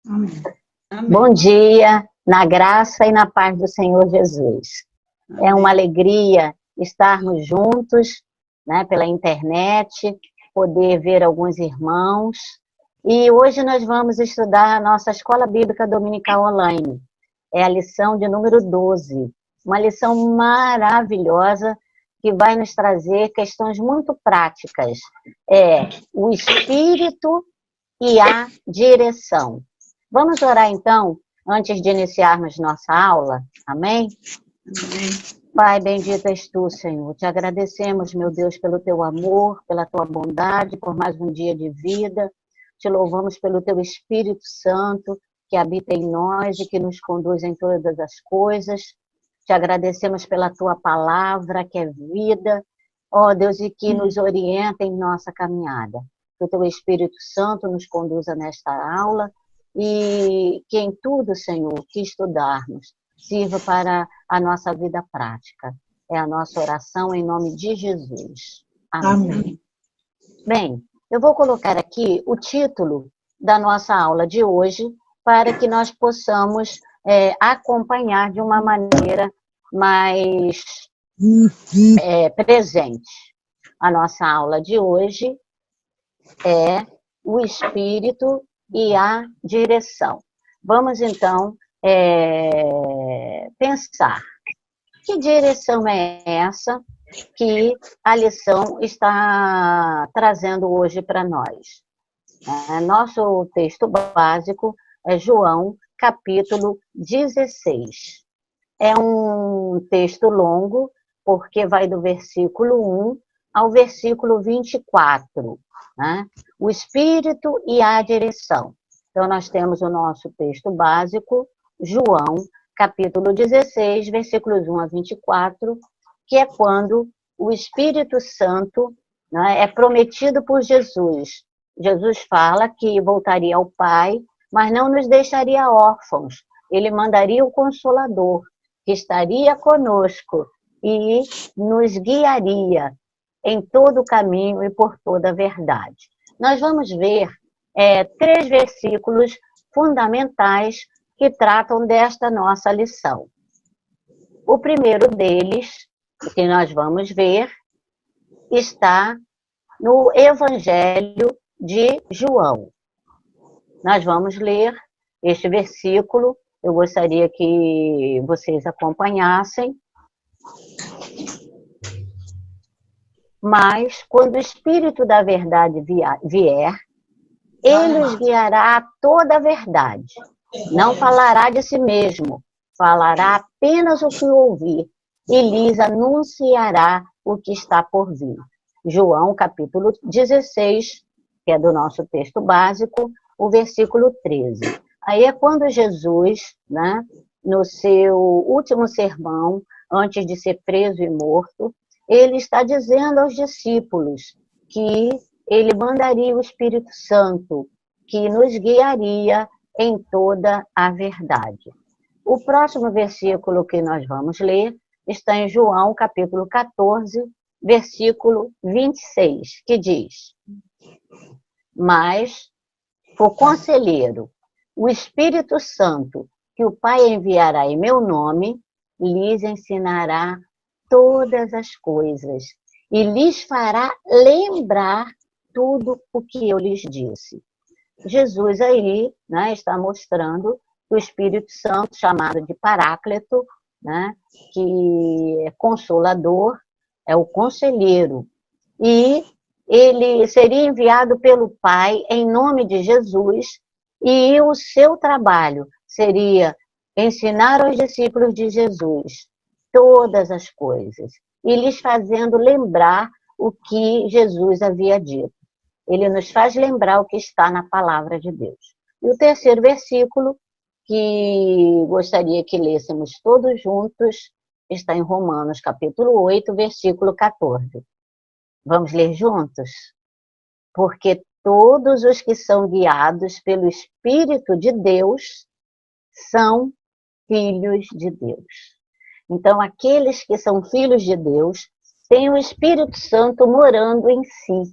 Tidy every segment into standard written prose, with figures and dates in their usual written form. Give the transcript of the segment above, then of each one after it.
Amém. Amém. Bom dia, na graça e na paz do Senhor Jesus. Amém. É uma alegria estarmos juntos, né, pela internet, poder ver alguns irmãos. E hoje nós vamos estudar a nossa Escola Bíblica Dominical Online. É a lição de número 12. Uma lição maravilhosa que vai nos trazer questões muito práticas. É o Espírito e a direção. Vamos orar então, antes de iniciarmos nossa aula? Amém? Amém. Pai, bendito és tu, Senhor. Te agradecemos, meu Deus, pelo teu amor, pela tua bondade, por mais um dia de vida. Te louvamos pelo teu Espírito Santo, que habita em nós e que nos conduz em todas as coisas. Te agradecemos pela tua palavra, que é vida, ó Deus, e que nos orienta em nossa caminhada. Que o teu Espírito Santo nos conduza nesta aula e que em tudo, Senhor, que estudarmos, sirva para a nossa vida prática. É a nossa oração em nome de Jesus. Amém. Amém. Bem, eu vou colocar aqui o título da nossa aula de hoje para que nós possamos acompanhar de uma maneira mais presente. A nossa aula de hoje é o Espírito e a direção. Vamos, então, pensar. Que direção é essa que a lição está trazendo hoje para nós? Nosso texto básico é João, capítulo 16. É um texto longo, porque vai do versículo 1 ao versículo 24. Né? O Espírito e a direção. Então, nós temos o nosso texto básico, João, capítulo 16, versículos 1 a 24, que é quando o Espírito Santo, né, é prometido por Jesus. Jesus fala que voltaria ao Pai, mas não nos deixaria órfãos. Ele mandaria o Consolador, que estaria conosco e nos guiaria em todo o caminho e por toda a verdade. Nós vamos ver 3 versículos fundamentais que tratam desta nossa lição. O primeiro deles, que nós vamos ver, está no Evangelho de João. Nós vamos ler este versículo. Eu gostaria que vocês acompanhassem. Mas, quando o Espírito da verdade vier, ele os guiará a toda a verdade. Não falará de si mesmo, falará apenas o que ouvir e lhes anunciará o que está por vir. João, capítulo 16, que é do nosso texto básico, o versículo 13. Aí é quando Jesus, né, no seu último sermão, antes de ser preso e morto, ele está dizendo aos discípulos que ele mandaria o Espírito Santo, que nos guiaria em toda a verdade. O próximo versículo que nós vamos ler está em João, capítulo 14, versículo 26, que diz: Mas o Conselheiro, o Espírito Santo, que o Pai enviará em meu nome, lhes ensinará todas as coisas e lhes fará lembrar tudo o que eu lhes disse. Jesus aí, né, está mostrando o Espírito Santo, chamado de Paráclito, né, que é consolador, é o conselheiro. E ele seria enviado pelo Pai em nome de Jesus, e o seu trabalho seria ensinar aos discípulos de Jesus todas as coisas, e lhes fazendo lembrar o que Jesus havia dito. Ele nos faz lembrar o que está na palavra de Deus. E o terceiro versículo, que gostaria que lêssemos todos juntos, está em Romanos, capítulo 8, versículo 14. Vamos ler juntos? Porque todos os que são guiados pelo Espírito de Deus são filhos de Deus. Então, aqueles que são filhos de Deus têm o Espírito Santo morando em si,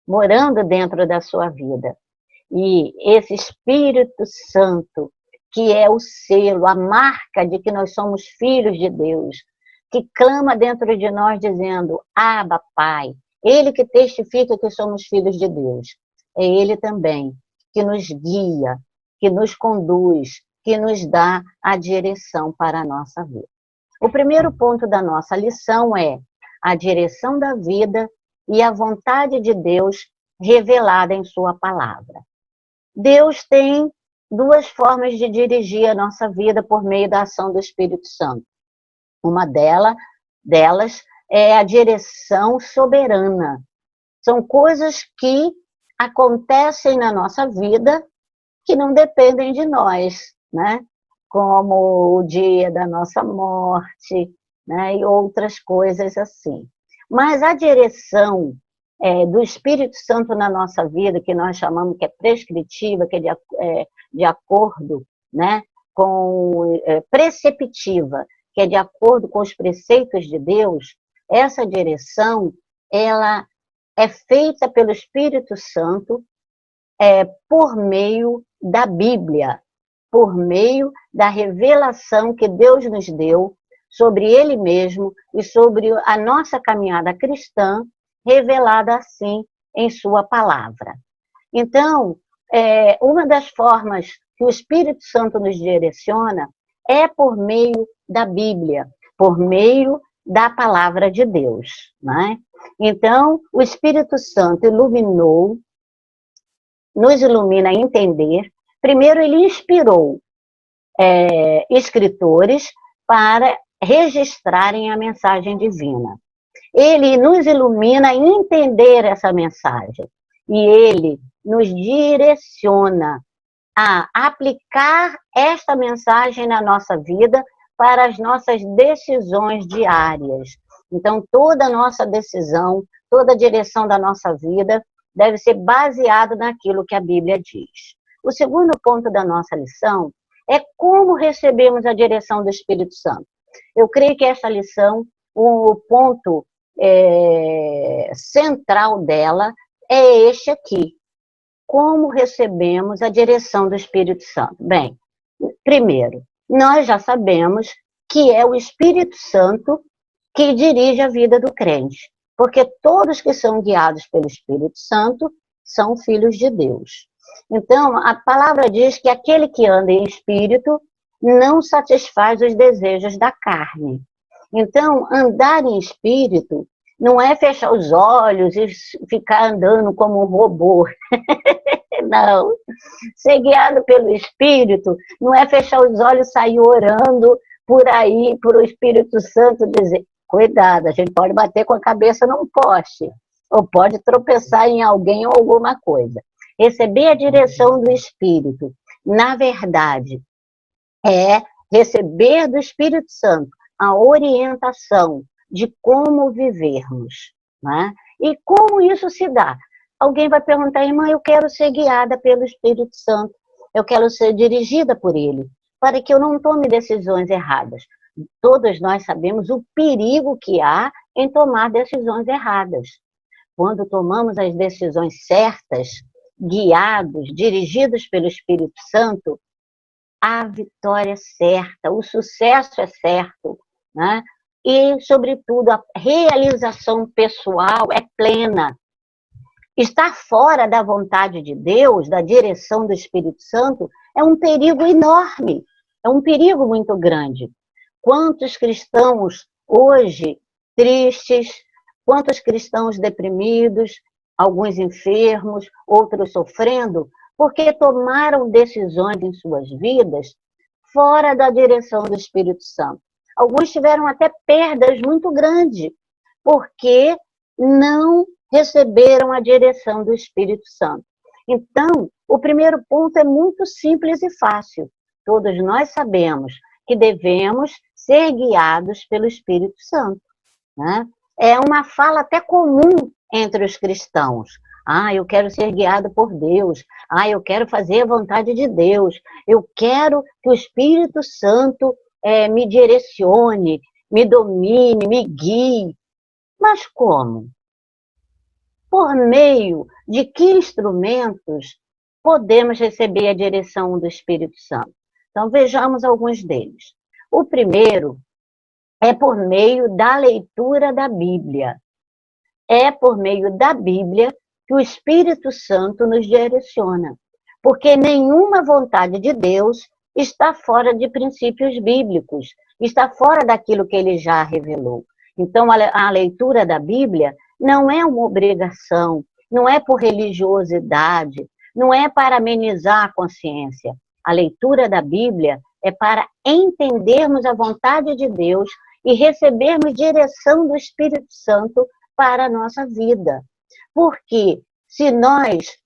morando dentro da sua vida. E esse Espírito Santo, que é o selo, a marca de que nós somos filhos de Deus, que clama dentro de nós dizendo, Abba, Pai, ele que testifica que somos filhos de Deus, é ele também que nos guia, que nos conduz, que nos dá a direção para a nossa vida. O primeiro ponto da nossa lição é a direção da vida e a vontade de Deus revelada em sua palavra. Deus tem duas formas de dirigir a nossa vida por meio da ação do Espírito Santo. Uma delas é a direção soberana. São coisas que acontecem na nossa vida que não dependem de nós, né? Como o dia da nossa morte, né? E outras coisas assim. Mas a direção do Espírito Santo na nossa vida, que nós chamamos que é prescritiva, que é de acordo, né? Preceptiva, que é de acordo com os preceitos de Deus, essa direção, ela é feita pelo Espírito Santo por meio da Bíblia, por meio da revelação que Deus nos deu sobre Ele mesmo e sobre a nossa caminhada cristã, revelada assim em sua palavra. Então, uma das formas que o Espírito Santo nos direciona é por meio da Bíblia, por meio da palavra de Deus, né? Então, o Espírito Santo nos ilumina a entender. Primeiro, ele inspirou escritores para registrarem a mensagem divina. Ele nos ilumina a entender essa mensagem. E ele nos direciona a aplicar esta mensagem na nossa vida para as nossas decisões diárias. Então, toda a nossa decisão, toda a direção da nossa vida deve ser baseada naquilo que a Bíblia diz. O segundo ponto da nossa lição é como recebemos a direção do Espírito Santo. Eu creio que essa lição, o ponto central dela é este aqui. Como recebemos a direção do Espírito Santo? Bem, primeiro, nós já sabemos que é o Espírito Santo que dirige a vida do crente, porque todos que são guiados pelo Espírito Santo são filhos de Deus. Então, a palavra diz que aquele que anda em espírito não satisfaz os desejos da carne. Então, andar em espírito não é fechar os olhos e ficar andando como um robô. Não. Ser guiado pelo Espírito não é fechar os olhos e sair orando por aí, por o Espírito Santo dizer, cuidado, a gente pode bater com a cabeça num poste, ou pode tropeçar em alguém ou alguma coisa. Receber a direção do Espírito, na verdade, é receber do Espírito Santo a orientação de como vivermos, né? E como isso se dá? Alguém vai perguntar, irmã, eu quero ser guiada pelo Espírito Santo, eu quero ser dirigida por ele, para que eu não tome decisões erradas. Todos nós sabemos o perigo que há em tomar decisões erradas. Quando tomamos as decisões certas, guiados, dirigidos pelo Espírito Santo, a vitória é certa, o sucesso é certo, né? E, sobretudo, a realização pessoal é plena. Estar fora da vontade de Deus, da direção do Espírito Santo, é um perigo enorme, é um perigo muito grande. Quantos cristãos hoje tristes, quantos cristãos deprimidos, alguns enfermos, outros sofrendo, porque tomaram decisões em suas vidas fora da direção do Espírito Santo. Alguns tiveram até perdas muito grandes, porque não receberam a direção do Espírito Santo. Então, o primeiro ponto é muito simples e fácil. Todos nós sabemos que devemos ser guiados pelo Espírito Santo, né? É uma fala até comum entre os cristãos. Ah, eu quero ser guiado por Deus. Ah, eu quero fazer a vontade de Deus. Eu quero que o Espírito Santo me direcione, me domine, me guie. Mas como? Por meio de que instrumentos podemos receber a direção do Espírito Santo? Então, vejamos alguns deles. O primeiro é por meio da leitura da Bíblia. É por meio da Bíblia que o Espírito Santo nos direciona, porque nenhuma vontade de Deus está fora de princípios bíblicos, está fora daquilo que ele já revelou. Então, a leitura da Bíblia não é uma obrigação, não é por religiosidade, não é para amenizar a consciência. A leitura da Bíblia é para entendermos a vontade de Deus e recebermos direção do Espírito Santo para a nossa vida. Porque se nós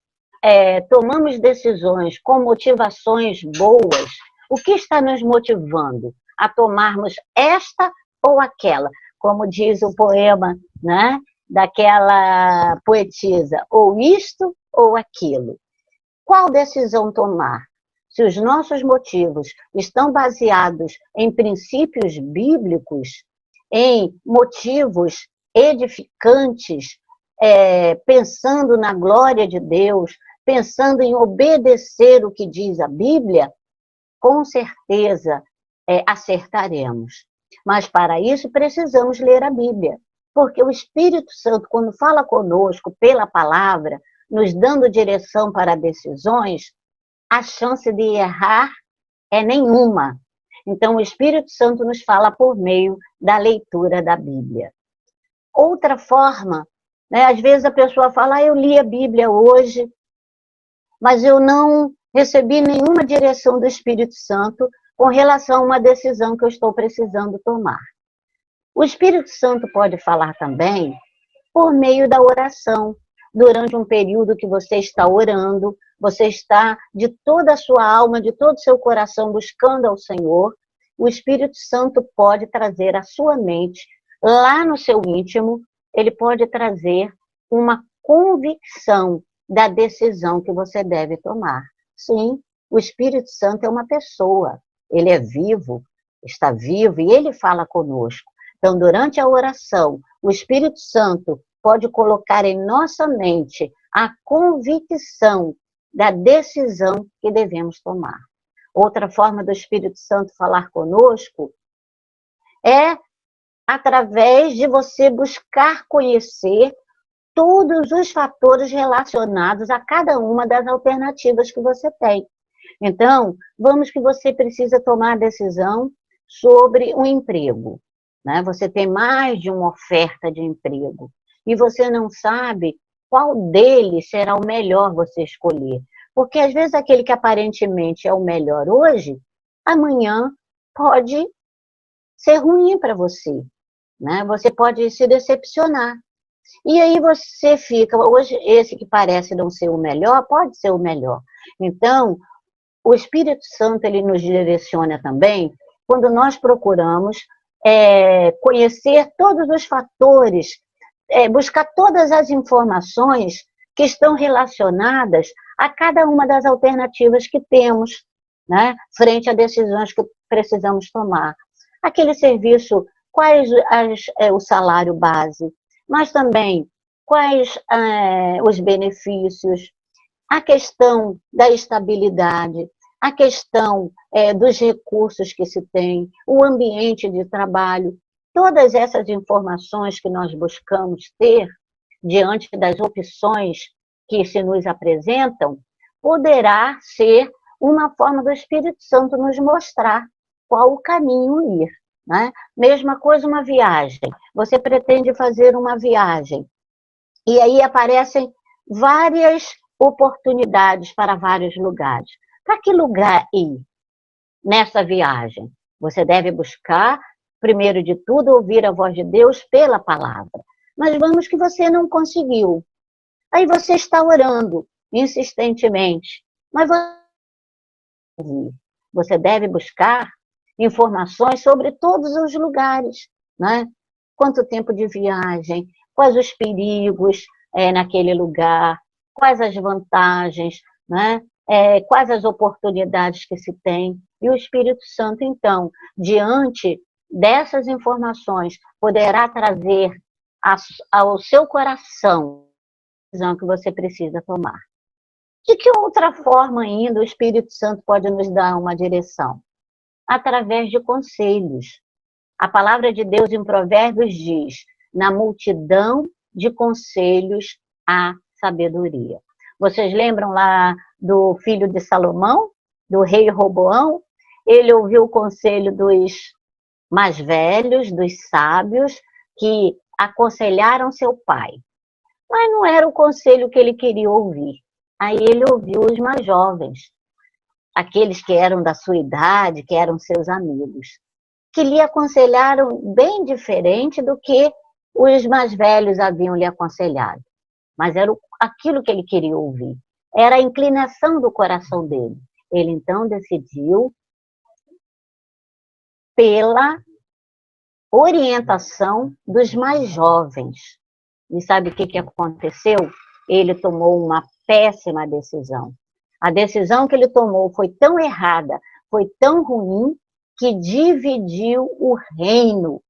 tomamos decisões com motivações boas, o que está nos motivando a tomarmos esta ou aquela? Como diz o poema, né, daquela poetisa, ou isto ou aquilo. Qual decisão tomar? Se os nossos motivos estão baseados em princípios bíblicos, em motivos edificantes, pensando na glória de Deus, pensando em obedecer o que diz a Bíblia, com certeza acertaremos. Mas para isso precisamos ler a Bíblia, porque o Espírito Santo, quando fala conosco pela palavra, nos dando direção para decisões, a chance de errar é nenhuma. Então, o Espírito Santo nos fala por meio da leitura da Bíblia. Outra forma, né, às vezes a pessoa fala, eu li a Bíblia hoje, mas eu não recebi nenhuma direção do Espírito Santo com relação a uma decisão que eu estou precisando tomar. O Espírito Santo pode falar também por meio da oração. Durante um período que você está orando, você está de toda a sua alma, de todo o seu coração buscando ao Senhor, o Espírito Santo pode trazer à sua mente, lá no seu íntimo, ele pode trazer uma convicção da decisão que você deve tomar. Sim, o Espírito Santo é uma pessoa, ele é vivo, está vivo e ele fala conosco. Então, durante a oração, o Espírito Santo pode colocar em nossa mente a convicção da decisão que devemos tomar. Outra forma do Espírito Santo falar conosco é através de você buscar conhecer todos os fatores relacionados a cada uma das alternativas que você tem. Então, vamos que você precisa tomar a decisão sobre um emprego, né? Você tem mais de uma oferta de emprego e você não sabe qual deles será o melhor você escolher. Porque às vezes aquele que aparentemente é o melhor hoje, amanhã pode ser ruim para você, né? Você pode se decepcionar. E aí você fica, hoje esse que parece não ser o melhor, pode ser o melhor. Então, o Espírito Santo, ele nos direciona também quando nós procuramos conhecer todos os fatores, buscar todas as informações que estão relacionadas a cada uma das alternativas que temos, né, frente a decisões que precisamos tomar. Aquele serviço, quais o salário base, mas também quais os benefícios, a questão da estabilidade, a questão dos recursos que se tem, o ambiente de trabalho, todas essas informações que nós buscamos ter diante das opções que se nos apresentam, poderá ser uma forma do Espírito Santo nos mostrar qual o caminho ir, né? Mesma coisa uma viagem. Você pretende fazer uma viagem e aí aparecem várias oportunidades para vários lugares. Para que lugar ir nessa viagem? Você deve buscar, primeiro de tudo, ouvir a voz de Deus pela palavra. Mas vamos que você não conseguiu. Aí você está orando insistentemente, mas você deve buscar informações sobre todos os lugares, né? Quanto tempo de viagem, quais os perigos naquele lugar, quais as vantagens, né? Quais as oportunidades que se tem. E o Espírito Santo, então, diante dessas informações, poderá trazer ao seu coração a decisão que você precisa tomar. De que outra forma ainda o Espírito Santo pode nos dar uma direção? Através de conselhos. A palavra de Deus em Provérbios diz: na multidão de conselhos há sabedoria. Vocês lembram lá do filho de Salomão, do rei Roboão? Ele ouviu o conselho dos mais velhos, dos sábios, que aconselharam seu pai. Mas não era o conselho que ele queria ouvir. Aí ele ouviu os mais jovens, aqueles que eram da sua idade, que eram seus amigos, que lhe aconselharam bem diferente do que os mais velhos haviam lhe aconselhado. Mas era aquilo que ele queria ouvir. Era a inclinação do coração dele. Ele então decidiu, pela orientação dos mais jovens. E sabe o que aconteceu? Ele tomou uma péssima decisão. A decisão que ele tomou foi tão errada, foi tão ruim, que dividiu o reino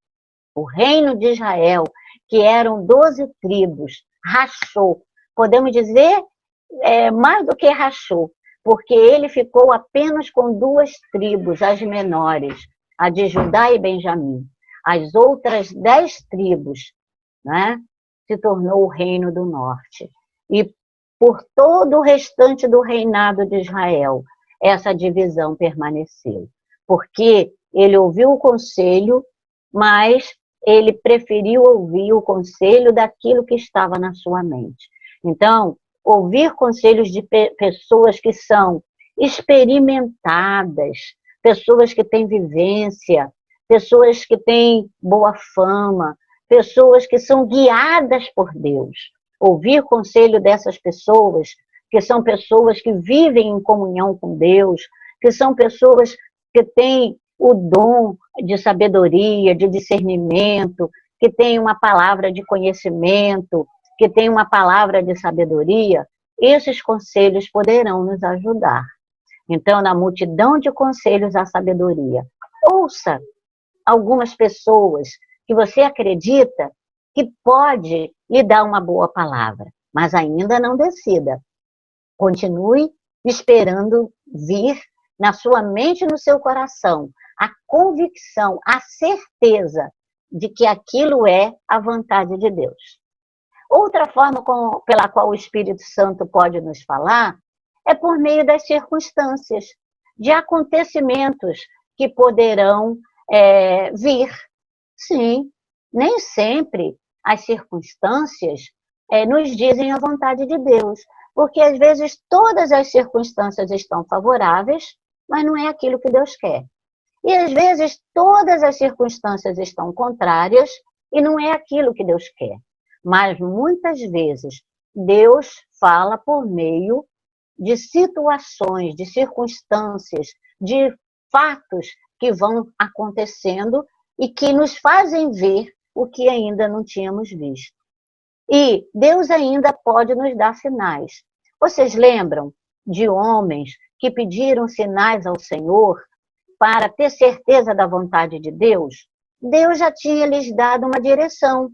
de Israel, que eram 12 tribos, rachou. Podemos dizer, mais do que rachou, porque ele ficou apenas com 2 tribos, as menores, a de Judá e Benjamim. As outras 10 tribos, né, se tornou o reino do norte. E por todo o restante do reinado de Israel, essa divisão permaneceu. Porque ele ouviu o conselho, mas ele preferiu ouvir o conselho daquilo que estava na sua mente. Então, ouvir conselhos de pessoas que são experimentadas, pessoas que têm vivência, pessoas que têm boa fama, pessoas que são guiadas por Deus. Ouvir conselho dessas pessoas, que são pessoas que vivem em comunhão com Deus, que são pessoas que têm o dom de sabedoria, de discernimento, que têm uma palavra de conhecimento, que têm uma palavra de sabedoria, esses conselhos poderão nos ajudar. Então, na multidão de conselhos há sabedoria. Ouça algumas pessoas que você acredita que pode lhe dar uma boa palavra, mas ainda não decida. Continue esperando vir na sua mente e no seu coração a convicção, a certeza de que aquilo é a vontade de Deus. Outra forma pela qual o Espírito Santo pode nos falar é por meio das circunstâncias, de acontecimentos que poderão vir. Sim, nem sempre as circunstâncias nos dizem a vontade de Deus, porque às vezes todas as circunstâncias estão favoráveis, mas não é aquilo que Deus quer. E às vezes todas as circunstâncias estão contrárias e não é aquilo que Deus quer. Mas muitas vezes Deus fala por meio de situações, de circunstâncias, de fatos que vão acontecendo e que nos fazem ver o que ainda não tínhamos visto. E Deus ainda pode nos dar sinais. Vocês lembram de homens que pediram sinais ao Senhor para ter certeza da vontade de Deus? Deus já tinha lhes dado uma direção,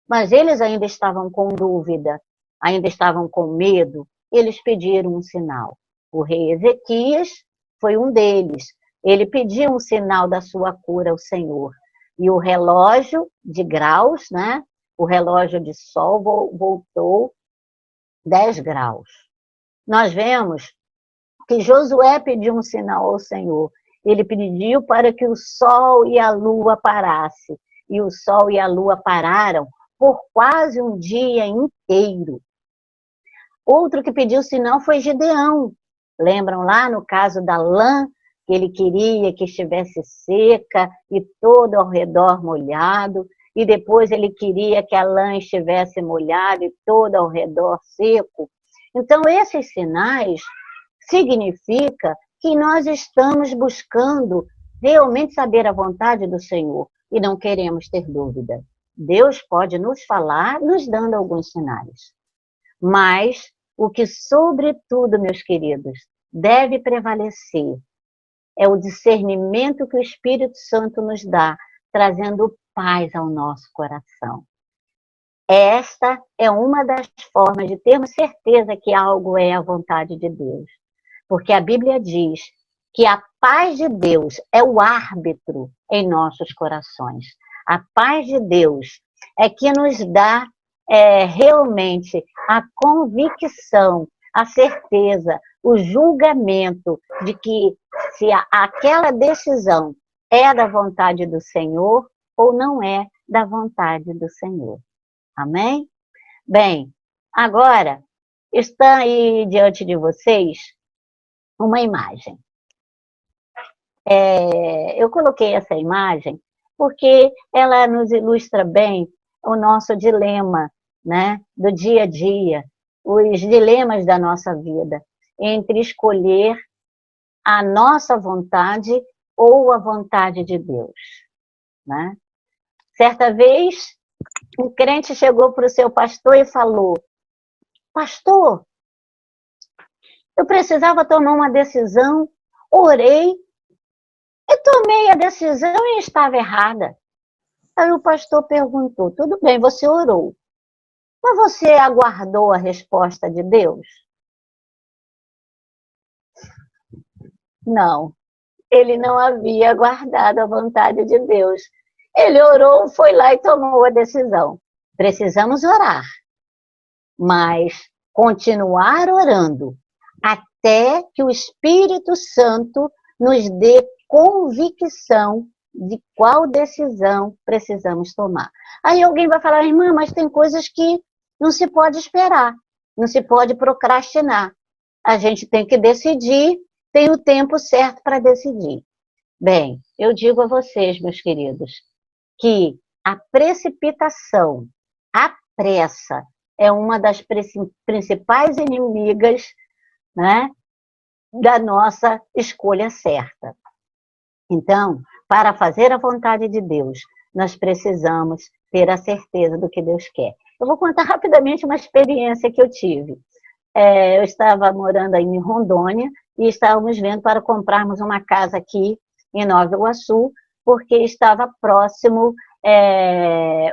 mas eles ainda estavam com dúvida, ainda estavam com medo. Eles pediram um sinal. O rei Ezequias foi um deles. Ele pediu um sinal da sua cura ao Senhor. E o relógio de graus, né? O relógio de sol voltou 10 graus. Nós vemos que Josué pediu um sinal ao Senhor. Ele pediu para que o sol e a lua parassem. E o sol e a lua pararam por quase um dia inteiro. Outro que pediu sinal foi Gideão. Lembram lá no caso da lã, que ele queria que estivesse seca e todo ao redor molhado, e depois ele queria que a lã estivesse molhada e todo ao redor seco. Então, esses sinais significam que nós estamos buscando realmente saber a vontade do Senhor e não queremos ter dúvida. Deus pode nos falar, nos dando alguns sinais. Mas o que, sobretudo, meus queridos, deve prevalecer é o discernimento que o Espírito Santo nos dá, trazendo paz ao nosso coração. Esta é uma das formas de termos certeza que algo é a vontade de Deus. Porque a Bíblia diz que a paz de Deus é o árbitro em nossos corações. A paz de Deus é que nos dá realmente a convicção, a certeza, o julgamento de que se aquela decisão é da vontade do Senhor ou não é da vontade do Senhor. Amém? Bem, agora está aí diante de vocês uma imagem. Eu coloquei essa imagem porque ela nos ilustra bem o nosso dilema, né, do dia a dia, os dilemas da nossa vida, entre escolher a nossa vontade ou a vontade de Deus, né? Certa vez, um crente chegou para o seu pastor e falou: pastor, eu precisava tomar uma decisão, orei, e tomei a decisão e estava errada. Aí o pastor perguntou: tudo bem, você orou, mas você aguardou a resposta de Deus? Não, ele não havia aguardado a vontade de Deus. Ele orou, foi lá e tomou a decisão. Precisamos orar, mas continuar orando até que o Espírito Santo nos dê convicção de qual decisão precisamos tomar. Aí alguém vai falar: irmã, mas tem coisas que não se pode esperar, não se pode procrastinar. A gente tem que decidir, tem o tempo certo para decidir. Bem, eu digo a vocês, meus queridos, que a precipitação, a pressa, é uma das principais inimigas, né, da nossa escolha certa. Então, para fazer a vontade de Deus, nós precisamos ter a certeza do que Deus quer. Eu vou contar rapidamente uma experiência que eu tive. Eu estava morando aí em Rondônia e estávamos vendo para comprarmos uma casa aqui em Nova Iguaçu, porque estava próximo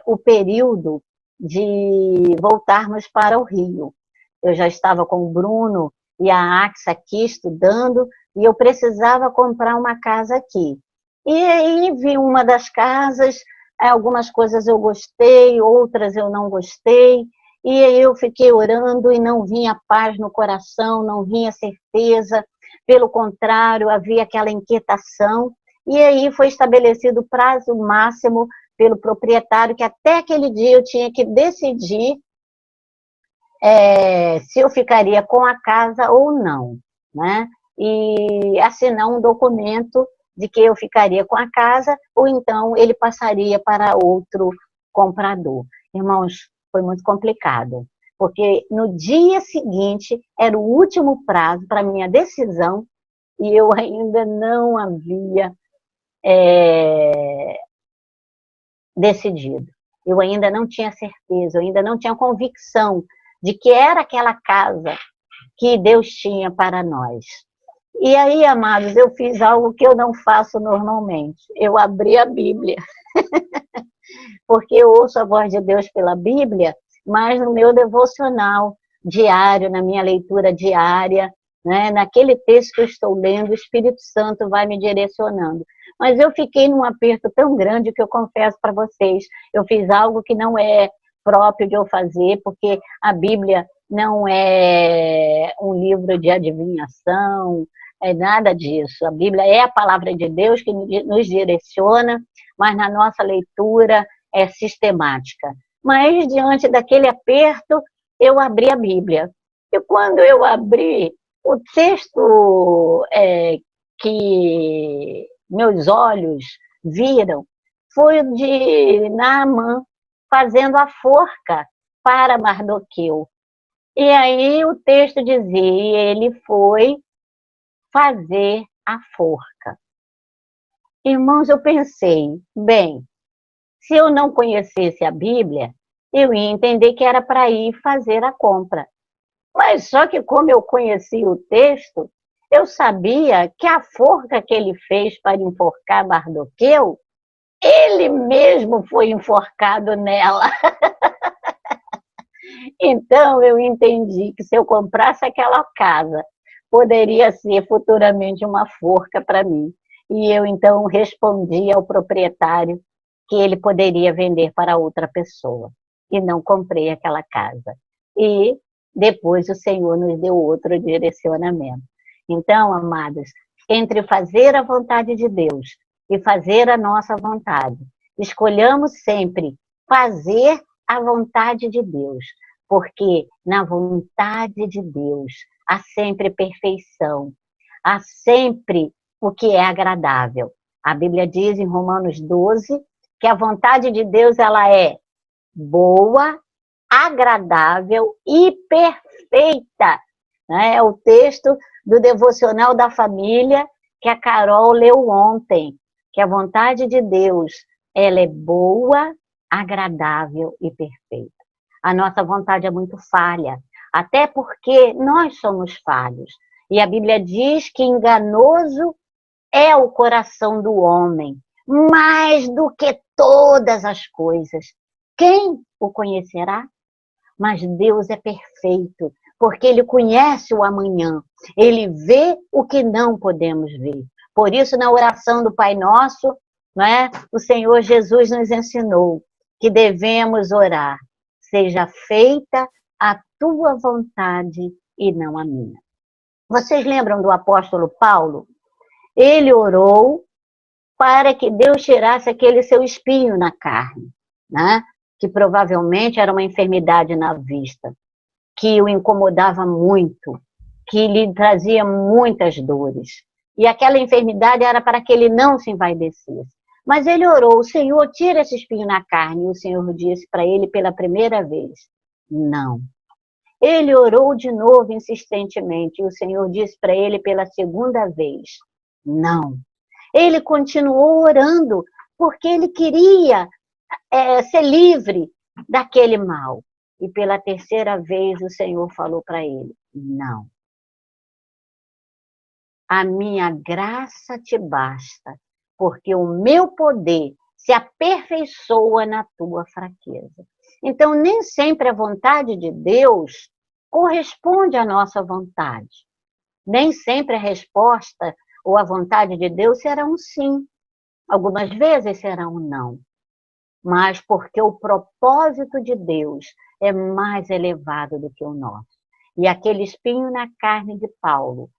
o período de voltarmos para o Rio. Eu já estava com o Bruno e a Axa aqui estudando, e eu precisava comprar uma casa aqui. E aí vi uma das casas, algumas coisas eu gostei, outras eu não gostei, e aí eu fiquei orando e não vinha paz no coração, não vinha certeza, pelo contrário, havia aquela inquietação, e aí foi estabelecido o prazo máximo pelo proprietário, que até aquele dia eu tinha que decidir se eu ficaria com a casa ou não, né? E assinar um documento de que eu ficaria com a casa, ou então ele passaria para outro comprador. Irmãos, foi muito complicado, porque no dia seguinte era o último prazo para minha decisão e eu ainda não havia decidido. Eu ainda não tinha certeza, eu ainda não tinha convicção de que era aquela casa que Deus tinha para nós. E aí, amados, eu fiz algo que eu não faço normalmente. Eu abri a Bíblia. Porque eu ouço a voz de Deus pela Bíblia, mas no meu devocional diário, na minha leitura diária, né, naquele texto que eu estou lendo, o Espírito Santo vai me direcionando. Mas eu fiquei num aperto tão grande que eu confesso para vocês, eu fiz algo que não é próprio de eu fazer, porque a Bíblia não é um livro de adivinhação, é nada disso. A Bíblia é a palavra de Deus que nos direciona, mas na nossa leitura é sistemática. Mas diante daquele aperto, eu abri a Bíblia. E quando eu abri, o texto que meus olhos viram foi o de Naamã fazendo a forca para Mardoqueu. E aí o texto dizia, ele foi fazer a forca. Irmãos, eu pensei, bem, se eu não conhecesse a Bíblia, eu ia entender que era para ir fazer a compra. Mas só que como eu conhecia o texto, eu sabia que a forca que ele fez para enforcar Mardoqueu, ele mesmo foi enforcado nela. Então, eu entendi que se eu comprasse aquela casa, poderia ser futuramente uma forca para mim. E eu, então, respondi ao proprietário que ele poderia vender para outra pessoa. E não comprei aquela casa. E depois o Senhor nos deu outro direcionamento. Então, amados, entre fazer a vontade de Deus e fazer a nossa vontade, escolhamos sempre fazer a vontade de Deus, porque na vontade de Deus há sempre perfeição, há sempre o que é agradável. A Bíblia diz em Romanos 12 que a vontade de Deus ela é boa, agradável e perfeita. É o texto do devocional da família que a Carol leu ontem, que a vontade de Deus ela é boa, agradável e perfeita. A nossa vontade é muito falha, até porque nós somos falhos. E a Bíblia diz que enganoso é o coração do homem, mais do que todas as coisas. Quem o conhecerá? Mas Deus é perfeito, porque Ele conhece o amanhã. Ele vê o que não podemos ver. Por isso, na oração do Pai Nosso, né, o Senhor Jesus nos ensinou que devemos orar. Seja feita a tua vontade e não a minha. Vocês lembram do apóstolo Paulo? Ele orou para que Deus tirasse aquele seu espinho na carne, né? Que provavelmente era uma enfermidade na vista, que o incomodava muito, que lhe trazia muitas dores. E aquela enfermidade era para que ele não se envaidecesse. Mas ele orou, Senhor, tira esse espinho na carne. E o Senhor disse para ele pela primeira vez, não. Ele orou de novo insistentemente, e o Senhor disse para ele pela segunda vez, não. Ele continuou orando, porque ele queria ser livre daquele mal. E pela terceira vez o Senhor falou para ele, não. A minha graça te basta, porque o meu poder se aperfeiçoa na tua fraqueza. Então, nem sempre a vontade de Deus corresponde à nossa vontade. Nem sempre a resposta ou a vontade de Deus será um sim. Algumas vezes será um não. Mas porque o propósito de Deus é mais elevado do que o nosso. E aquele espinho na carne de Paulo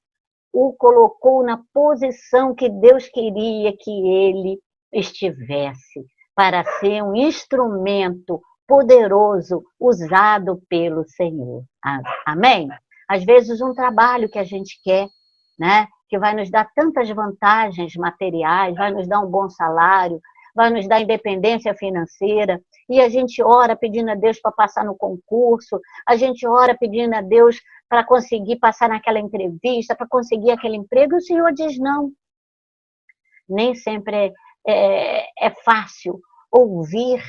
o colocou na posição que Deus queria que ele estivesse, para ser um instrumento poderoso usado pelo Senhor. Amém? Às vezes um trabalho que a gente quer, né, que vai nos dar tantas vantagens materiais, vai nos dar um bom salário, vai nos dar independência financeira, e a gente ora pedindo a Deus para passar no concurso, a gente ora pedindo a Deus para conseguir passar naquela entrevista, para conseguir aquele emprego, e o Senhor diz não. Nem sempre é fácil ouvir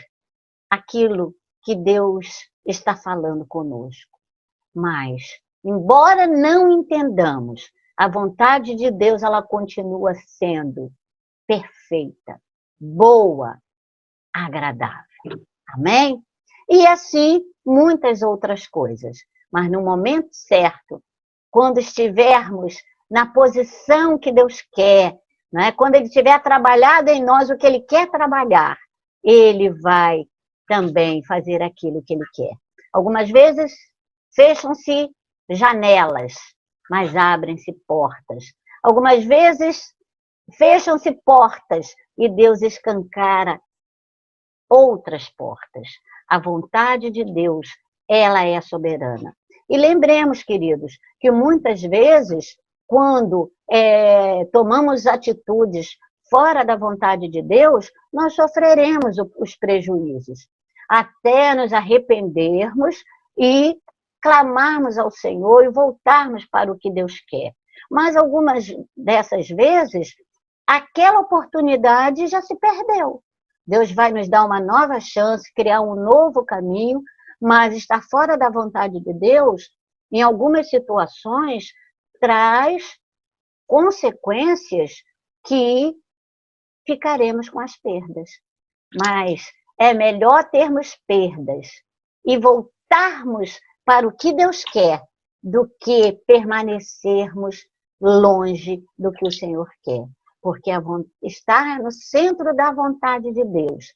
aquilo que Deus está falando conosco. Mas, embora não entendamos, a vontade de Deus ela continua sendo perfeita, boa, agradável. Amém? E assim, muitas outras coisas. Mas no momento certo, quando estivermos na posição que Deus quer, né? Quando Ele tiver trabalhado em nós o que Ele quer trabalhar, Ele vai também fazer aquilo que Ele quer. Algumas vezes fecham-se janelas, mas abrem-se portas. Algumas vezes fecham-se portas e Deus escancara outras portas. A vontade de Deus, ela é soberana. E lembremos, queridos, que muitas vezes, quando tomamos atitudes fora da vontade de Deus, nós sofreremos os prejuízos, até nos arrependermos e clamarmos ao Senhor e voltarmos para o que Deus quer. Mas algumas dessas vezes, aquela oportunidade já se perdeu. Deus vai nos dar uma nova chance, criar um novo caminho, mas estar fora da vontade de Deus, em algumas situações, traz consequências que ficaremos com as perdas. Mas é melhor termos perdas e voltarmos para o que Deus quer, do que permanecermos longe do que o Senhor quer. Porque estar no centro da vontade de Deus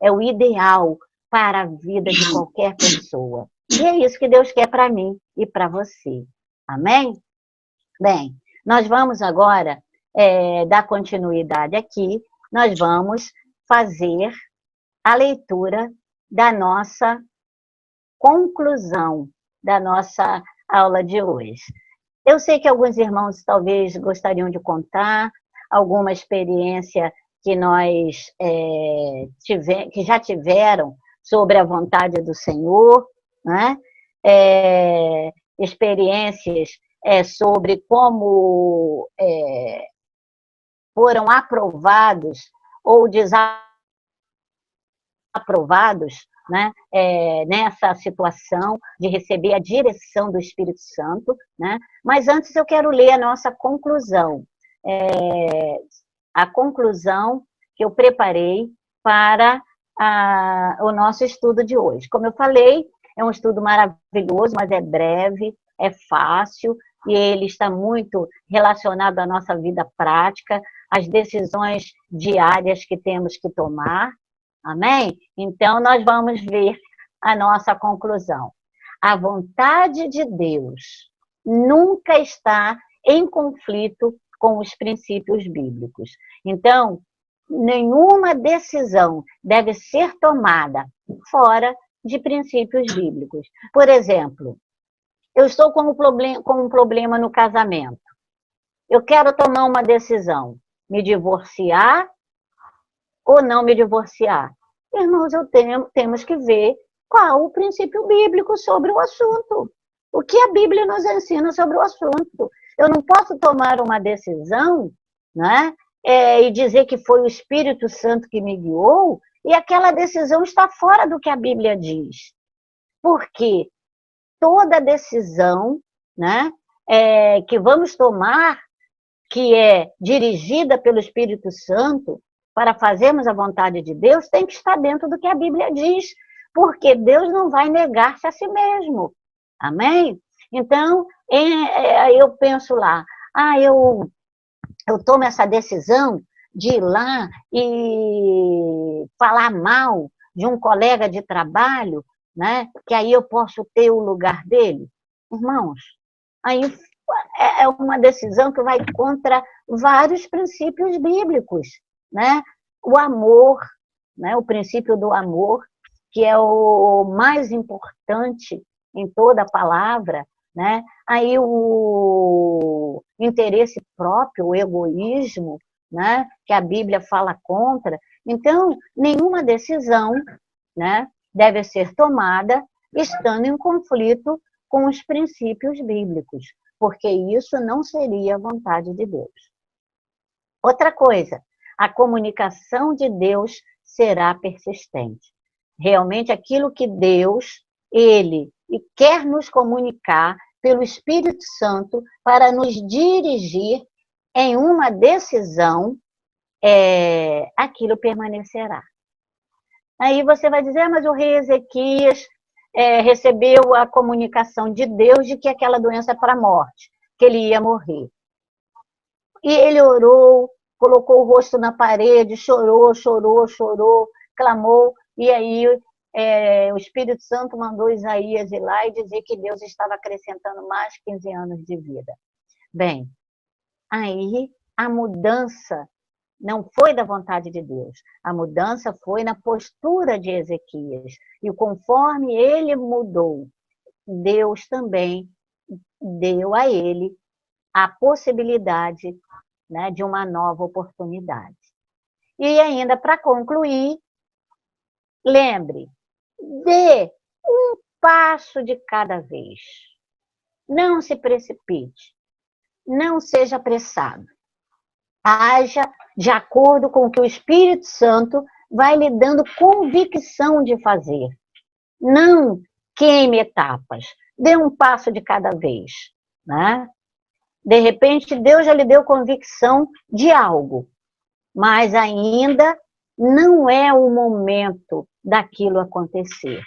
é o ideal para a vida de qualquer pessoa. E é isso que Deus quer para mim e para você. Amém? Bem, nós vamos agora dar continuidade aqui. Nós vamos fazer a leitura da nossa conclusão da nossa aula de hoje. Eu sei que alguns irmãos talvez gostariam de contar alguma experiência que nós que já tiveram sobre a vontade do Senhor, né? Experiências sobre como foram aprovados ou desaprovados, né, nessa situação de receber a direção do Espírito Santo, né? Mas antes eu quero ler a nossa conclusão, a conclusão que eu preparei para o nosso estudo de hoje. Como eu falei, é um estudo maravilhoso, mas é breve, é fácil, e ele está muito relacionado à nossa vida prática, às decisões diárias que temos que tomar. Amém? Então, nós vamos ver a nossa conclusão. A vontade de Deus nunca está em conflito com os princípios bíblicos. Então, nenhuma decisão deve ser tomada fora de princípios bíblicos. Por exemplo, eu estou com um problema no casamento. Eu quero tomar uma decisão, me divorciar ou não me divorciar. Irmãos, temos que ver qual o princípio bíblico sobre o assunto. O que a Bíblia nos ensina sobre o assunto. Eu não posso tomar uma decisão, né, e dizer que foi o Espírito Santo que me guiou, e aquela decisão está fora do que a Bíblia diz. Porque toda decisão, né, que vamos tomar, que é dirigida pelo Espírito Santo, para fazermos a vontade de Deus, tem que estar dentro do que a Bíblia diz, porque Deus não vai negar-se a si mesmo. Amém? Então, eu penso lá, eu tomo essa decisão de ir lá e falar mal de um colega de trabalho, né, que aí eu posso ter o lugar dele. Irmãos, aí é uma decisão que vai contra vários princípios bíblicos, né? O amor, né? O princípio do amor, que é o mais importante em toda a palavra, né? Aí o interesse próprio, o egoísmo, né? Que a Bíblia fala contra. Então, nenhuma decisão, né, deve ser tomada estando em conflito com os princípios bíblicos, porque isso não seria a vontade de Deus. Outra coisa, a comunicação de Deus será persistente. Realmente aquilo que Deus, Ele quer nos comunicar pelo Espírito Santo para nos dirigir em uma decisão, aquilo permanecerá. Aí você vai dizer, mas o rei Ezequias recebeu a comunicação de Deus de que aquela doença é para a morte, que ele ia morrer. E ele orou, colocou o rosto na parede, chorou, clamou, e aí o Espírito Santo mandou Isaías ir lá e dizer que Deus estava acrescentando mais 15 anos de vida. Bem, aí a mudança não foi da vontade de Deus, a mudança foi na postura de Ezequias. E conforme ele mudou, Deus também deu a ele a possibilidade, né, de uma nova oportunidade. E ainda, para concluir, lembre, dê um passo de cada vez. Não se precipite. Não seja apressado. Haja de acordo com o que o Espírito Santo vai lhe dando convicção de fazer. Não queime etapas. Dê um passo de cada vez, né? De repente, Deus já lhe deu convicção de algo, mas ainda não é o momento daquilo acontecer.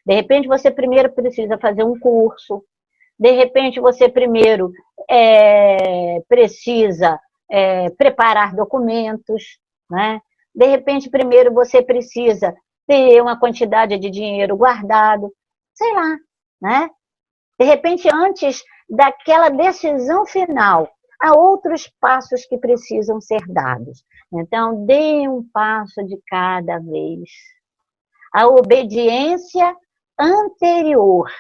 De repente, você primeiro precisa fazer um curso, de repente, você primeiro precisa preparar documentos, né? De repente, primeiro você precisa ter uma quantidade de dinheiro guardado, sei lá, né? De repente, antes daquela decisão final, há outros passos que precisam ser dados. Então, dê um passo de cada vez. A obediência anterior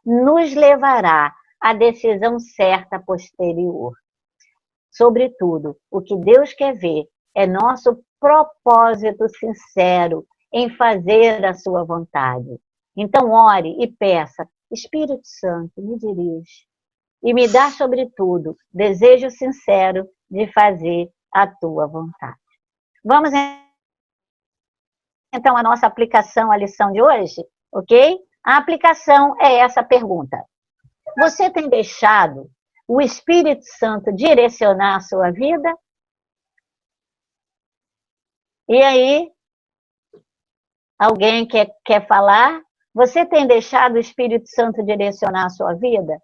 nos levará à decisão certa posterior. Sobretudo, o que Deus quer ver é nosso propósito sincero em fazer a sua vontade. Então, ore e peça, Espírito Santo, me dirige e me dá, sobretudo, desejo sincero de fazer a tua vontade. Vamos, então, à nossa aplicação, à lição de hoje, ok? A aplicação é essa pergunta. Você tem deixado o Espírito Santo direcionar a sua vida? E aí, alguém quer falar? Você tem deixado o Espírito Santo direcionar a sua vida?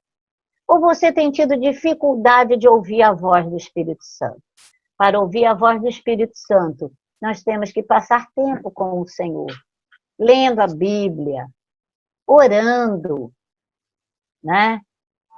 Ou você tem tido dificuldade de ouvir a voz do Espírito Santo? Para ouvir a voz do Espírito Santo, nós temos que passar tempo com o Senhor, lendo a Bíblia, orando, né?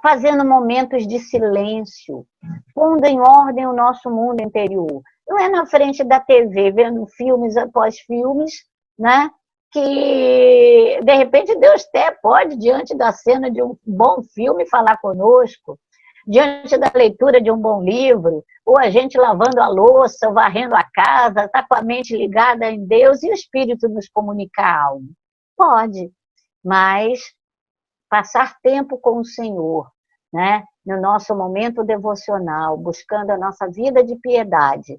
Fazendo momentos de silêncio, pondo em ordem o nosso mundo interior. Não é na frente da TV, vendo filmes após filmes, né? Que, de repente, Deus até pode, diante da cena de um bom filme, falar conosco, diante da leitura de um bom livro, ou a gente lavando a louça, varrendo a casa, está com a mente ligada em Deus e o Espírito nos comunicar algo. Pode, mas passar tempo com o Senhor, né? No nosso momento devocional, buscando a nossa vida de piedade,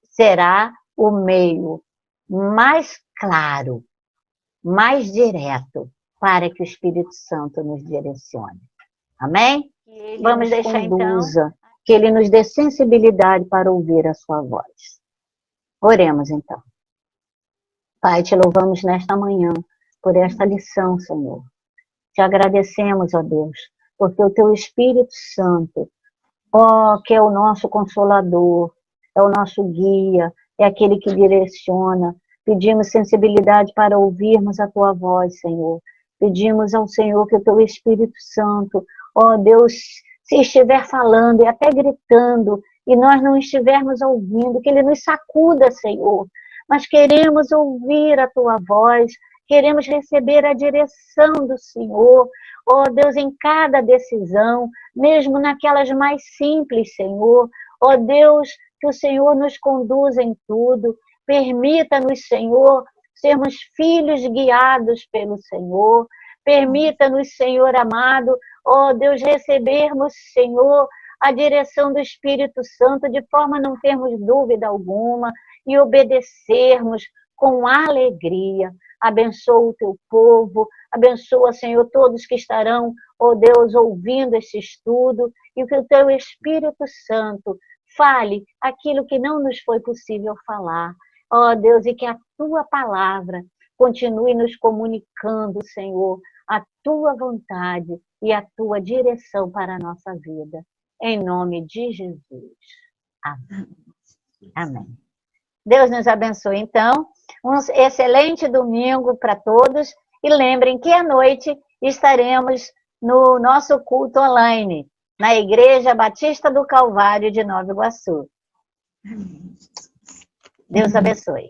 será o meio mais claro, mais direto, para que o Espírito Santo nos direcione. Amém? Vamos deixar conduza, então, que Ele nos dê sensibilidade para ouvir a sua voz. Oremos então. Pai, te louvamos nesta manhã por esta lição, Senhor. Te agradecemos, ó Deus, porque o teu Espírito Santo, ó, que é o nosso consolador, é o nosso guia, é aquele que direciona. Pedimos sensibilidade para ouvirmos a tua voz, Senhor. Pedimos ao Senhor que o teu Espírito Santo, ó Deus, se estiver falando e até gritando, e nós não estivermos ouvindo, que ele nos sacuda, Senhor. Mas queremos ouvir a tua voz, queremos receber a direção do Senhor, ó Deus, em cada decisão, mesmo naquelas mais simples, Senhor. Ó Deus, que o Senhor nos conduza em tudo. Permita-nos, Senhor, sermos filhos guiados pelo Senhor. Permita-nos, Senhor amado, ó Deus, recebermos, Senhor, a direção do Espírito Santo, de forma a não termos dúvida alguma, e obedecermos com alegria. Abençoa o teu povo, abençoa, Senhor, todos que estarão, ó Deus, ouvindo esse estudo, e que o teu Espírito Santo fale aquilo que não nos foi possível falar. Ó Deus, e que a tua palavra continue nos comunicando, Senhor, a tua vontade e a tua direção para a nossa vida. Em nome de Jesus. Amém. Amém. Deus nos abençoe, então. Um excelente domingo para todos. E lembrem que à noite estaremos no nosso culto online, na Igreja Batista do Calvário de Nova Iguaçu. Deus abençoe.